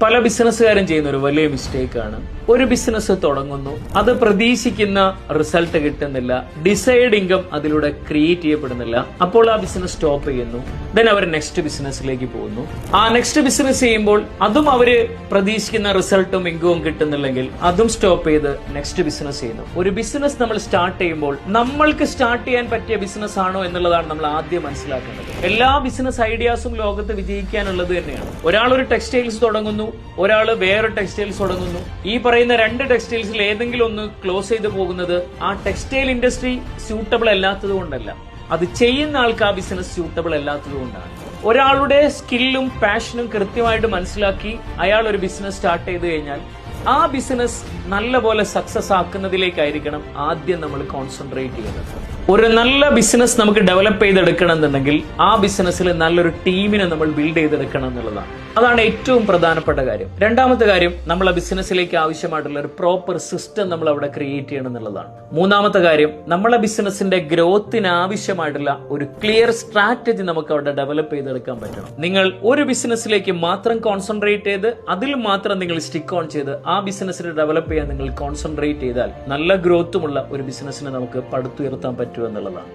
പല ബിസിനസ്സുകാരും ചെയ്യുന്ന ഒരു വലിയ മിസ്റ്റേക്കാണ്. ഒരു ബിസിനസ് തുടങ്ങുന്നു, അത് പ്രതീക്ഷിക്കുന്ന റിസൾട്ട് കിട്ടുന്നില്ല, ഡിസൈഡ് ഇൻകം അതിലൂടെ ക്രിയേറ്റ് ചെയ്യപ്പെടുന്നില്ല, അപ്പോൾ ആ ബിസിനസ് സ്റ്റോപ്പ് ചെയ്യുന്നു. ദെൻ അവർ നെക്സ്റ്റ് ബിസിനസ്സിലേക്ക് പോകുന്നു. ആ നെക്സ്റ്റ് ബിസിനസ് ചെയ്യുമ്പോൾ അതും അവര് പ്രതീക്ഷിക്കുന്ന റിസൾട്ടും ഇൻകവും കിട്ടുന്നില്ലെങ്കിൽ അതും സ്റ്റോപ്പ് ചെയ്ത് നെക്സ്റ്റ് ബിസിനസ് ചെയ്യുന്നു. ഒരു ബിസിനസ് നമ്മൾ സ്റ്റാർട്ട് ചെയ്യുമ്പോൾ നമ്മൾക്ക് സ്റ്റാർട്ട് ചെയ്യാൻ പറ്റിയ ബിസിനസ് ആണോ എന്നുള്ളതാണ് നമ്മൾ ആദ്യം മനസ്സിലാക്കേണ്ടത്. എല്ലാ ബിസിനസ് ഐഡിയാസും ലോകത്ത് വിജയിക്കാനുള്ളത് തന്നെയാണ്. ഒരാൾ ഒരു ടെക്സ്റ്റൈൽസ് തുടങ്ങുന്നു, ഒരാൾ വേറെ ടെക്സ്റ്റൈൽസ് തുടങ്ങുന്നു. ഈ പറയുന്ന രണ്ട് ടെക്സ്റ്റൈൽസിൽ ഏതെങ്കിലും ഒന്ന് ക്ലോസ് ചെയ്ത് പോകുന്നത് ആ ടെക്സ്റ്റൈൽ ഇൻഡസ്ട്രി സ്യൂട്ടബിൾ അല്ലാത്തത് കൊണ്ടല്ല, അത് ചെയ്യുന്ന ആൾക്ക് ആ ബിസിനസ് സ്യൂട്ടബിൾ അല്ലാത്തത് കൊണ്ടാണ്. ഒരാളുടെ സ്കില്ലും പാഷനും കൃത്യമായിട്ട് മനസ്സിലാക്കി അയാൾ ഒരു ബിസിനസ് സ്റ്റാർട്ട് ചെയ്ത് കഴിഞ്ഞാൽ ആ ബിസിനസ് നല്ലപോലെ സക്സസ് ആക്കുന്നതിലേക്കായിരിക്കണം ആദ്യം നമ്മൾ കോൺസെൻട്രേറ്റ് ചെയ്യുന്നത്. ഒരു നല്ല ബിസിനസ് നമുക്ക് ഡെവലപ്പ് ചെയ്തെടുക്കണം എന്നുണ്ടെങ്കിൽ ആ ബിസിനസ്സിൽ നല്ലൊരു ടീമിനെ നമ്മൾ ബിൽഡ് ചെയ്തെടുക്കണം എന്നുള്ളതാണ്. അതാണ് ഏറ്റവും പ്രധാനപ്പെട്ട കാര്യം. രണ്ടാമത്തെ കാര്യം, നമ്മളെ ബിസിനസ്സിലേക്ക് ആവശ്യമായിട്ടുള്ള ഒരു പ്രോപ്പർ സിസ്റ്റം നമ്മൾ അവിടെ ക്രിയേറ്റ് ചെയ്യണം എന്നുള്ളതാണ്. മൂന്നാമത്തെ കാര്യം, നമ്മളെ ബിസിനസിന്റെ ഗ്രോത്തിന് ആവശ്യമായിട്ടുള്ള ഒരു ക്ലിയർ സ്ട്രാറ്റജി നമുക്ക് അവിടെ ഡെവലപ്പ് ചെയ്തെടുക്കാൻ പറ്റണം. നിങ്ങൾ ഒരു ബിസിനസ്സിലേക്ക് മാത്രം കോൺസെൻട്രേറ്റ് ചെയ്ത് അതിൽ മാത്രം നിങ്ങൾ സ്റ്റിക്ക് ഓൺ ചെയ്ത് ആ ബിസിനസ്സിനെ ഡെവലപ്പ് ചെയ്യാൻ നിങ്ങൾ കോൺസെൻട്രേറ്റ് ചെയ്താൽ നല്ല ഗ്രോത്തുമുള്ള ഒരു ബിസിനസ്സിനെ നമുക്ക് പടുത്തുയർത്താൻ പറ്റും എന്നുള്ളതാണ്.